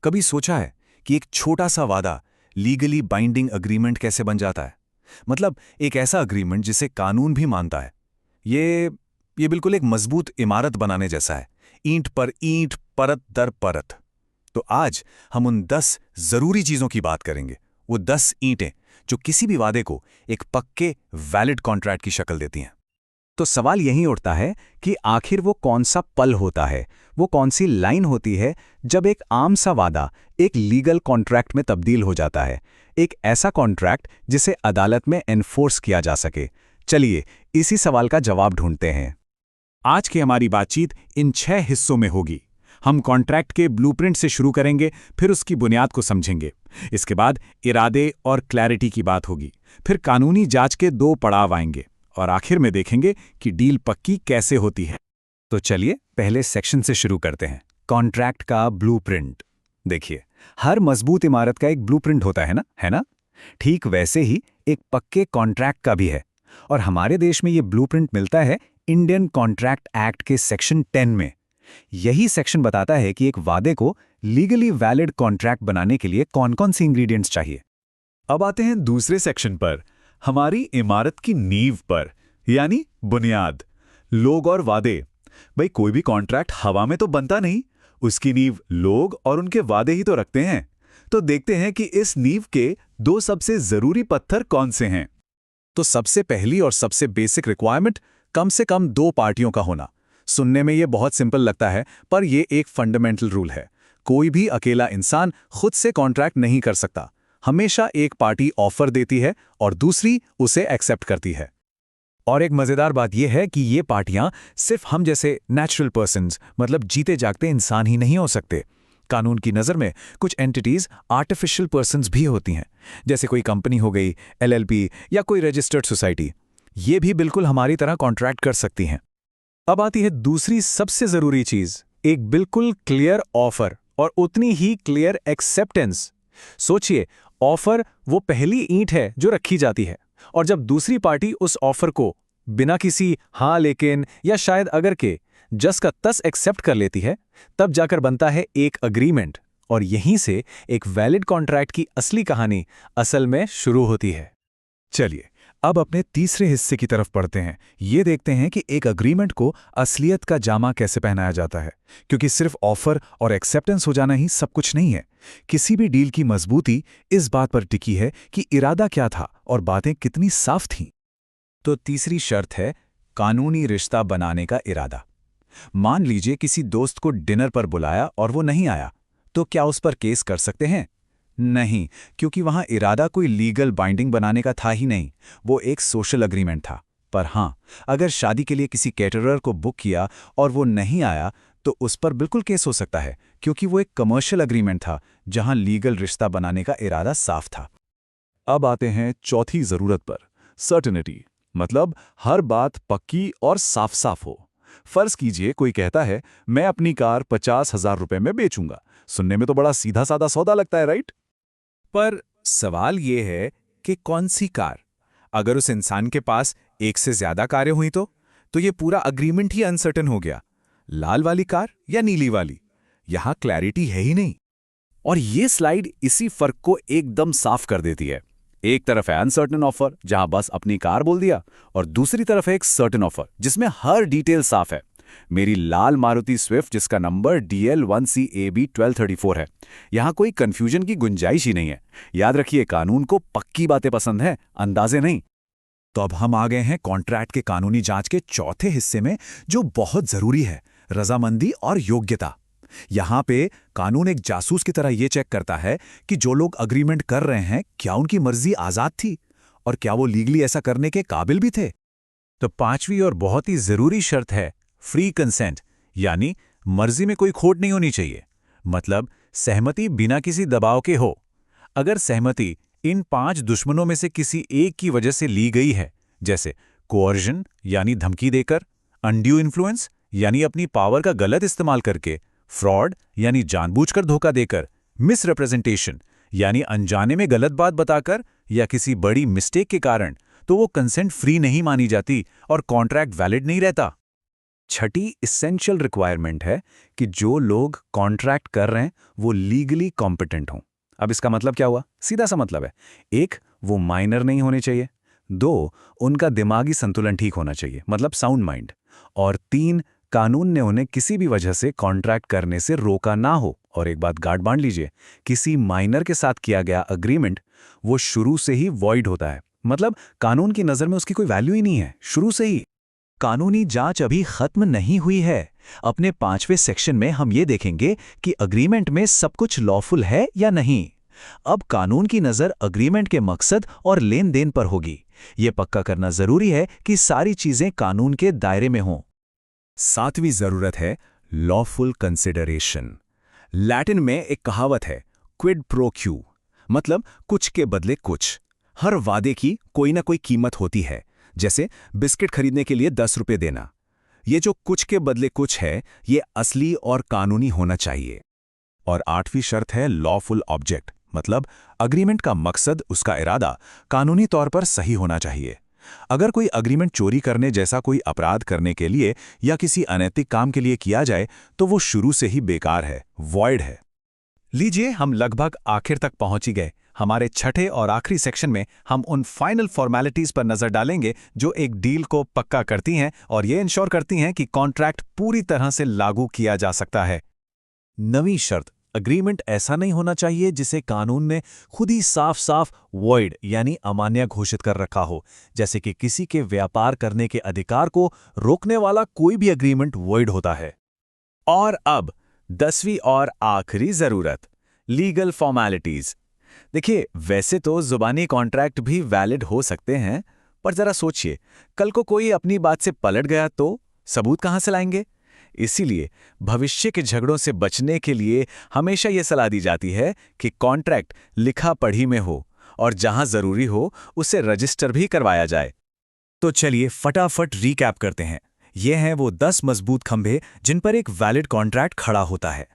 कभी सोचा है कि एक छोटा सा वादा लीगली बाइंडिंग अग्रीमेंट कैसे बन जाता है? मतलब एक ऐसा अग्रीमेंट जिसे कानून भी मानता है। ये ये बिल्कुल एक मजबूत इमारत बनाने जैसा है, ईंट पर ईंट, परत दर परत। तो आज हम उन 10 जरूरी चीजों की बात करेंगे, वो 10 ईंटें जो किसी भी वादे को एक पक्के वैलिड कॉन्ट्रैक्ट की शक्ल देती हैं। तो सवाल यही उठता है कि आखिर वो कौन सा पल होता है, वो कौन सी लाइन होती है जब एक आम सा वादा एक लीगल कॉन्ट्रैक्ट में तब्दील हो जाता है, एक ऐसा कॉन्ट्रैक्ट जिसे अदालत में एनफोर्स किया जा सके। चलिए इसी सवाल का जवाब ढूंढते हैं। आज की हमारी बातचीत इन 6 हिस्सों में होगी। हम कॉन्ट्रैक्ट के ब्लूप्रिंट से शुरू करेंगे, फिर उसकी बुनियाद को समझेंगे। इसके बाद इरादे और क्लैरिटी की बात होगी, फिर कानूनी जांच के 2 पड़ाव आएंगे और आखिर में देखेंगे कि डील पक्की कैसे होती है। तो चलिए पहले सेक्शन से शुरू करते हैं, कॉन्ट्रैक्ट का ब्लूप्रिंट। देखिए, हर मजबूत इमारत का एक ब्लूप्रिंट होता है ना? ठीक वैसे ही एक पक्के कॉन्ट्रैक्ट का भी है। और हमारे देश में ये ब्लूप्रिंट मिलता है इंडियन कॉन्ट्रैक्ट एक्ट के सेक्शन 10 में। यही सेक्शन बताता है कि एक वादे को लीगली वैलिड कॉन्ट्रैक्ट बनाने के लिए कौन-कौन सी इंग्रेडिएंट्स चाहिए। अब आते हैं दूसरे सेक्शन पर, हमारी इमारत की नींव पर, यानी बुनियाद। लोग और वादे। भाई, कोई भी कॉन्ट्रैक्ट हवा में तो बनता नहीं, उसकी नींव लोग और उनके वादे ही तो रखते हैं। तो देखते हैं कि इस नींव के 2 सबसे जरूरी पत्थर कौन से हैं। तो सबसे पहली और सबसे बेसिक रिक्वायरमेंट कम से कम 2 पार्टियों का होना। सुनने में ये बहुत सिंपल लगता है, पर ये एक फंडामेंटल रूल है। कोई भी अकेला इंसान खुद से कॉन्ट्रैक्ट नहीं कर सकता। हमेशा एक पार्टी ऑफर देती है और दूसरी उसे एक्सेप्ट करती है। और एक मजेदार बात यह है कि ये पार्टियां सिर्फ हम जैसे नेचुरल पर्सन्स, मतलब जीते जागते इंसान ही नहीं हो सकते। कानून की नज़र में कुछ एंटिटीज आर्टिफिशियल पर्सन्स भी होती हैं, जैसे कोई कंपनी हो गई, LLP या कोई रजिस्टर्ड सोसाइटी। ये भी बिल्कुल हमारी तरह कॉन्ट्रैक्ट कर सकती हैं। अब आती है दूसरी सबसे जरूरी चीज, एक बिल्कुल क्लियर ऑफर और उतनी ही क्लियर एक्सेप्टेंस। सोचिए, ऑफर वो पहली ईंट है जो रखी जाती है, और जब दूसरी पार्टी उस ऑफर को बिना किसी हाँ लेकिन या शायद अगर के जस का तस एक्सेप्ट कर लेती है, तब जाकर बनता है एक अग्रीमेंट। और यहीं से एक वैलिड कॉन्ट्रैक्ट की असली कहानी असल में शुरू होती है। चलिए अब अपने तीसरे हिस्से की तरफ बढ़ते हैं। ये देखते हैं कि एक अग्रीमेंट को असलियत का जामा कैसे पहनाया जाता है, क्योंकि सिर्फ ऑफर और एक्सेप्टेंस हो जाना ही सब कुछ नहीं है। किसी भी डील की मजबूती इस बात पर टिकी है कि इरादा क्या था और बातें कितनी साफ थीं। तो तीसरी शर्त है कानूनी रिश्ता बनाने का इरादा। मान लीजिए किसी दोस्त को डिनर पर बुलाया और वो नहीं आया, तो क्या उस पर केस कर सकते हैं? नहीं, क्योंकि वहां इरादा कोई लीगल बाइंडिंग बनाने का था ही नहीं, वो एक सोशल अग्रीमेंट था। पर हां, अगर शादी के लिए किसी कैटरर को बुक किया और वो नहीं आया, तो उस पर बिल्कुल केस हो सकता है, क्योंकि वो एक कमर्शियल अग्रीमेंट था जहां लीगल रिश्ता बनाने का इरादा साफ था। अब आते हैं चौथी जरूरत पर, सर्टेनिटी। मतलब हर बात पक्की और साफ साफ हो। फर्ज कीजिए कोई कहता है, मैं अपनी कार 50,000 रुपए में बेचूंगा। सुनने में तो बड़ा सीधा साधा सौदा लगता है, राइट? पर सवाल ये है कि कौन सी कार? अगर उस इंसान के पास एक से ज्यादा कारें हुई तो ये पूरा अग्रीमेंट ही अनसर्टेन हो गया। लाल वाली कार या नीली वाली, यहां क्लैरिटी है ही नहीं। और ये स्लाइड इसी फर्क को एकदम साफ कर देती है। एक तरफ है अनसर्टेन ऑफर जहां बस अपनी कार बोल दिया, और दूसरी तरफ है एक सर्टेन ऑफर जिसमें हर डिटेल साफ है। मेरी लाल मारुति स्विफ्ट जिसका नंबर DL1CAB1234 है, यहां कोई कंफ्यूजन की गुंजाइश ही नहीं है। याद रखिए, कानून को पक्की बातें पसंद है, अंदाजे नहीं। तो अब हम आ गए हैं कॉन्ट्रैक्ट के कानूनी जांच के चौथे हिस्से में, जो बहुत जरूरी है, रजामंदी और योग्यता। यहां पे कानून एक जासूस की तरह यह चेक करता है कि जो लोग अग्रीमेंट कर रहे हैं, क्या उनकी मर्जी आजाद थी और क्या वो लीगली ऐसा करने के काबिल भी थे। तो पांचवी और बहुत ही जरूरी शर्त है फ्री कंसेंट, यानी मर्जी में कोई खोट नहीं होनी चाहिए। मतलब सहमति बिना किसी दबाव के हो। अगर सहमति इन 5 दुश्मनों में से किसी एक की वजह से ली गई है, जैसे कोअर्जन यानी धमकी देकर, अनड्यू इन्फ्लुएंस यानी अपनी पावर का गलत इस्तेमाल करके, फ्रॉड यानी जानबूझकर धोखा देकर, मिसरिप्रेजेंटेशन यानी अनजाने में गलत बात बताकर, या किसी बड़ी मिस्टेक के कारण, तो वो कंसेंट फ्री नहीं मानी जाती और कॉन्ट्रैक्ट वैलिड नहीं रहता। छठी इसेंशियल रिक्वायरमेंट है कि जो लोग कॉन्ट्रैक्ट कर रहे हैं वो लीगली कॉम्पिटेंट हों। अब इसका मतलब क्या हुआ? सीधा सा मतलब है, एक, वो माइनर नहीं होने चाहिए, दो, उनका दिमागी संतुलन ठीक होना चाहिए, मतलब साउंड माइंड, और तीन, कानून ने उन्हें किसी भी वजह से कॉन्ट्रैक्ट करने से रोका ना हो। और एक बात गार्ड बांध लीजिए, किसी माइनर के साथ किया गया अग्रीमेंट वो शुरू से ही वॉइड होता है, मतलब कानून की नज़र में उसकी कोई वैल्यू ही नहीं है शुरू से ही। कानूनी जांच अभी खत्म नहीं हुई है। अपने 5वें सेक्शन में हम ये देखेंगे कि अग्रीमेंट में सब कुछ लॉफुल है या नहीं। अब कानून की नज़र अग्रीमेंट के मकसद और लेन देन पर होगी। ये पक्का करना जरूरी है कि सारी चीजें कानून के दायरे में हों। 7वीं जरूरत है लॉफुल कंसिडरेशन। लैटिन में एक कहावत है, क्विड प्रो क्यू, मतलब कुछ के बदले कुछ। हर वादे की कोई ना कोई कीमत होती है, जैसे बिस्किट खरीदने के लिए 10 रुपये देना। ये जो कुछ के बदले कुछ है, ये असली और कानूनी होना चाहिए। और 8वीं शर्त है लॉफुल ऑब्जेक्ट, मतलब अग्रीमेंट का मकसद, उसका इरादा कानूनी तौर पर सही होना चाहिए। अगर कोई अग्रीमेंट चोरी करने जैसा कोई अपराध करने के लिए या किसी अनैतिक काम के लिए किया जाए तो वो शुरू से ही बेकार है, वॉइड है। लीजिए, हम लगभग आखिर तक पहुंच ही गए। हमारे छठे और आखिरी सेक्शन में हम उन फाइनल फॉर्मेलिटीज पर नजर डालेंगे जो एक डील को पक्का करती हैं और ये इंश्योर करती हैं कि कॉन्ट्रैक्ट पूरी तरह से लागू किया जा सकता है। 9वीं शर्त, अग्रीमेंट ऐसा नहीं होना चाहिए जिसे कानून ने खुद ही साफ साफ वॉइड यानी अमान्य घोषित कर रखा हो, जैसे कि किसी के व्यापार करने के अधिकार को रोकने वाला कोई भी अग्रीमेंट वॉइड होता है। और अब 10वीं और आखिरी जरूरत, लीगल फॉर्मेलिटीज। देखिए, वैसे तो जुबानी कॉन्ट्रैक्ट भी वैलिड हो सकते हैं, पर जरा सोचिए, कल को कोई अपनी बात से पलट गया तो सबूत कहां से लाएंगे? इसीलिए भविष्य के झगड़ों से बचने के लिए हमेशा यह सलाह दी जाती है कि कॉन्ट्रैक्ट लिखा पढ़ी में हो और जहां जरूरी हो उसे रजिस्टर भी करवाया जाए। तो चलिए फटाफट रीकैप करते हैं। ये हैं वो 10 मजबूत खंभे जिन पर एक वैलिड कॉन्ट्रैक्ट खड़ा होता है।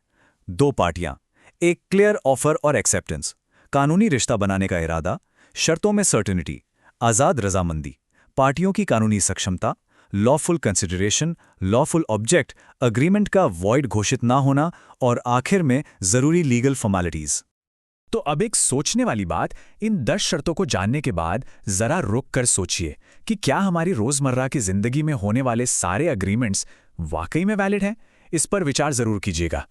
2 पार्टियां, एक क्लियर ऑफर और एक्सेप्टेंस, कानूनी रिश्ता बनाने का इरादा, शर्तों में सर्टेनिटी, आज़ाद रजामंदी, पार्टियों की कानूनी सक्षमता, lawful consideration, lawful object, agreement का वॉइड घोषित ना होना और आखिर में जरूरी लीगल फॉर्मेलिटीज। तो अब एक सोचने वाली बात, इन 10 शर्तों को जानने के बाद जरा रुक कर सोचिए कि क्या हमारी रोजमर्रा की जिंदगी में होने वाले सारे अग्रीमेंट्स वाकई में वैलिड हैं? इस पर विचार जरूर कीजिएगा।